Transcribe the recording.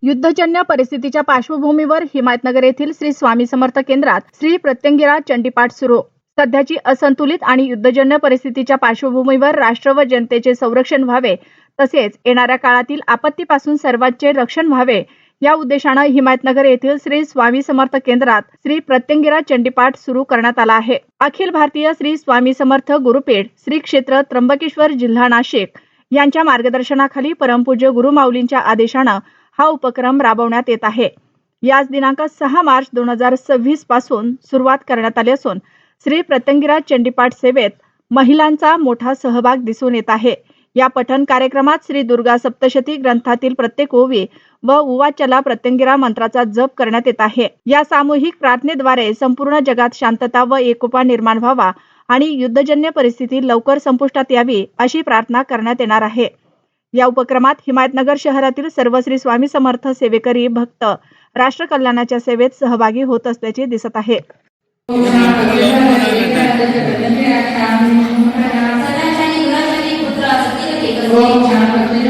युद्धजन्य परिस्थितीच्या पार्श्वभूमीवर हिमायतनगर येथील श्री स्वामी समर्थ केंद्रात श्री प्रत्यंगिरा चंडीपाठ सुरू। सध्याची असंतुलित आणि युद्धजन्य परिस्थितीच्या पार्श्वभूमीवर राष्ट्र व जनतेचे संरक्षण व्हावे तसेच येणाऱ्या काळातील आपत्तीपासून सर्वांचे रक्षण व्हावे या उद्देशाने हिमायतनगर येथील श्री स्वामी समर्थ केंद्रात श्री प्रत्यंगिरा चंडीपाठ सुरू करण्यात आला आहे। अखिल भारतीय श्री स्वामी समर्थ गुरुपीठ श्री क्षेत्र त्र्यंबकेश्वर जिल्हा नाशिक यांच्या मार्गदर्शनाखाली परमपूज्य गुरुमाऊलींच्या आदेशाने हा उपक्रम राबवण्यात येत आहे। याच दिनांक 6 मार्च 2026 पासून सुरुवात करण्यात आली असून श्री प्रत्यंगिरा चंडीपाठ सेवेत महिलांचा मोठा सहभाग दिसून येत आहे। या पठण कार्यक्रमात श्री दुर्गा सप्तशती ग्रंथातील प्रत्येक ओवी व उवाचला प्रत्यंगिरा मंत्राचा जप करण्यात येत आहे। या सामूहिक प्रार्थनेद्वारे संपूर्ण जगात शांतता व एकोपा निर्माण व्हावा आणि युद्धजन्य परिस्थिती लवकर संपुष्टात यावी अशी प्रार्थना करण्यात येणार आहे। या उपक्रमात हिमायतनगर शहरातील सर्व श्री स्वामी समर्थ सेवेकरी भक्त राष्ट्र कल्याणाच्या सेवेत सहभागी होत असल्याचे दिसत आहे। ओम